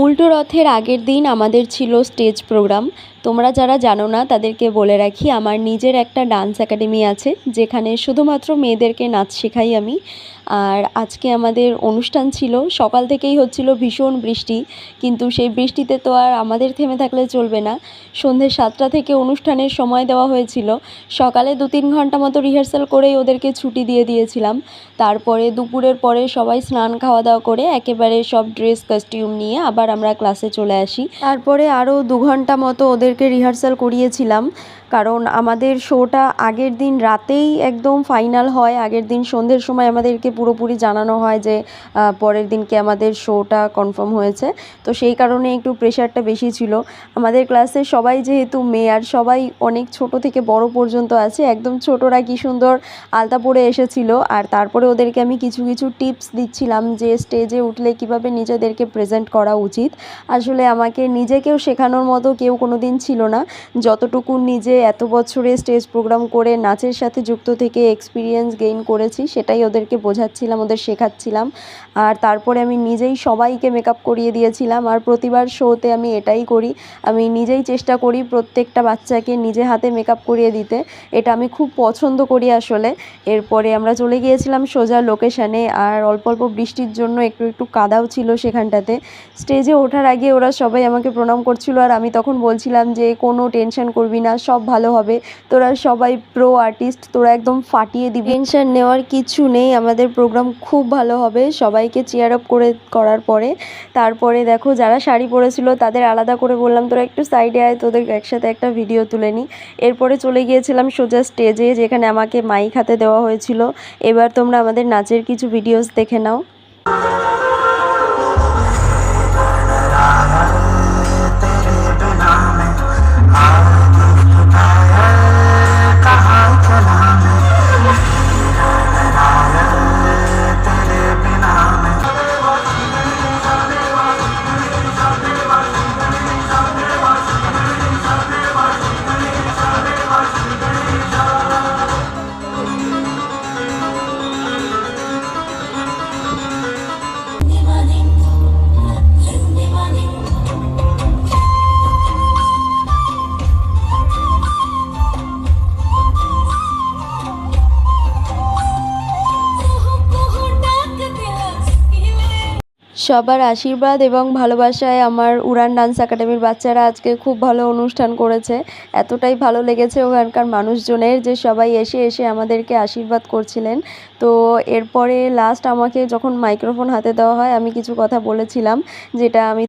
উল্টো রথের আগের দিন আমাদের ছিল স্টেজ প্রোগ্রাম। তোমরা যারা জানো না তাদেরকে বলে রাখি, আমার নিজের একটা ডান্স একাডেমি আছে যেখানে শুধুমাত্র মেয়েদেরকে নাচ শেখাই আমি। আর আজকে আমাদের অনুষ্ঠান ছিল, সকাল থেকেই হচ্ছিল ভীষণ বৃষ্টি, কিন্তু সেই বৃষ্টিতে তো আর আমাদের থেমে থাকলে চলবে না। সন্ধ্যে 7টা থেকে অনুষ্ঠানের সময় দেওয়া হয়েছিল। সকালে 2-3 ঘন্টা মতো রিহার্সাল করেই ওদেরকে ছুটি দিয়ে দিয়েছিলাম। তারপরে দুপুরের পরে সবাই স্নান খাওয়া দাওয়া করে একেবারে সব ড্রেস কস্টিউম নিয়ে আবার আমরা ক্লাসে চলে আসি। তারপরে আরও 2 ঘন্টা মতো ওদেরকে রিহার্সাল করিয়েছিলাম, কারণ আমাদের শোটা আগের দিন রাতেই একদম ফাইনাল হয়। আগের দিন সন্ধ্যের সময় আমাদেরকে পুরোপুরি জানানো হয় যে পরের দিনকে আমাদের শোটা কনফার্ম হয়েছে। তো সেই কারণে একটু প্রেশারটা বেশি ছিল। আমাদের ক্লাসে সবাই যেহেতু মেয়ে আর সবাই অনেক ছোট থেকে বড় পর্যন্ত আছে, একদম ছোটরা কি সুন্দর আলতা পরে এসেছিল। আর তারপরে ওদেরকে আমি কিছু কিছু টিপস দিচ্ছিলাম যে স্টেজে উঠলে কিভাবে নিজেদেরকে প্রেজেন্ট করা উচিত। আসলে আমাকে নিজেকেও শেখানোর মতো কেউ কোনো দিন ছিল না। যতটুকু নিজে এত বছরে স্টেজ প্রোগ্রাম করে নাচের সাথে যুক্ত থেকে এক্সপিরিয়েন্স গেইন করেছি সেটাই ওদেরকে বোঝাচ্ছিলাম, ওদের শেখাচ্ছিলাম। আর তারপরে আমি নিজেই সবাইকে মেকআপ করিয়ে দিয়েছিলাম। আর প্রতিবার শোতে আমি এটাই করি, আমি নিজেই চেষ্টা করি প্রত্যেকটা বাচ্চাকে নিজে হাতে মেকআপ করিয়ে দিতে। এটা আমি খুব পছন্দ করি আসলে। এরপরে আমরা চলে গিয়েছিলাম সোজা লোকেশানে। আর অল্প অল্প বৃষ্টির জন্য একটু একটু কাদাও ছিল সেখানটাতে। স্টেজে ওঠার আগে ওরা সবাই আমাকে প্রণাম করছিল, আর আমি তখন বলছিলাম যে কোনো টেনশন করবি না, সব ভালো হবে, তোরা সবাই প্রো আর্টিস্ট, তোরা একদম ফাটিয়ে দিবি, টেনশন নেওয়ার কিছু নেই, আমাদের প্রোগ্রাম খুব ভালো হবে। সবাইকে চেয়ার আপ করার পরে তারপরে দেখো যারা শাড়ি পরেছিল তাদের আলাদা করে বললাম তোরা একটু সাইডে আয়, তোদের একসাথে একটা ভিডিও তুলে নিই। এরপরে চলে গিয়েছিলাম সোজা স্টেজে, যেখানে আমাকে মাইক হাতে দেওয়া হয়েছিল। এবার তোমরা আমাদের নাচের কিছু ভিডিওস দেখে নাও। সবার আশীর্বাদ এবং ভালোবাসায় আমার উড়ান ডান্স একাডেমির বাচ্চারা আজকে খুব ভালো অনুষ্ঠান করেছে। এতটাই ভালো লেগেছে ওখানকার মানুষজনের যে সবাই এসে এসে আমাদেরকে আশীর্বাদ করছিলেন। তো এরপরে লাস্ট আমাকে যখন মাইক্রোফোন হাতে দেওয়া হয় আমি কিছু কথা বলেছিলাম, যেটা আমি